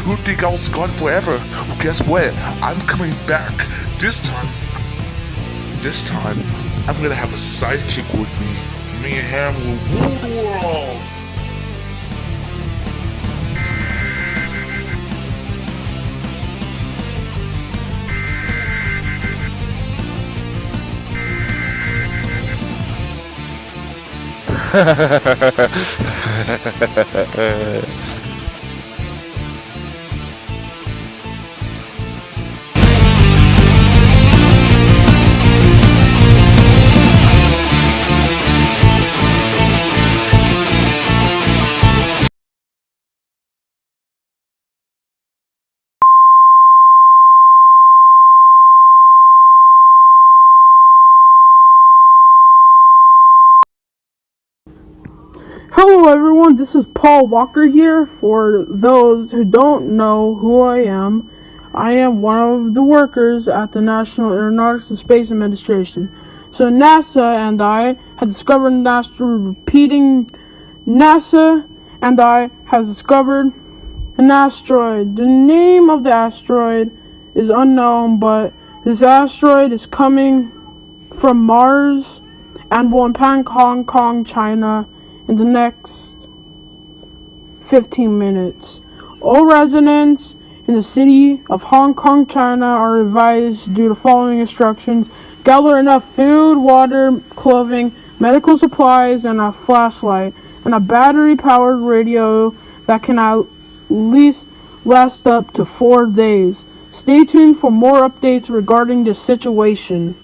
Who think I was gone forever? Well, guess what? I'm coming back. This time, I'm gonna have a sidekick with me. Me and him will rule the world. Hello everyone, this is Paul Walker here. For those who don't know who I am one of the workers at the National Aeronautics and Space Administration. So NASA and I had discovered an asteroid NASA and I has discovered an asteroid. The name of the asteroid is unknown, but this asteroid is coming from Mars and will impact Hong Kong, China in the next 15 minutes. All residents in the city of Hong Kong, China are advised to do the following instructions: gather enough food, water, clothing, medical supplies, and a flashlight, and a battery-powered radio that can at least last up to 4 days. Stay tuned for more updates regarding the situation.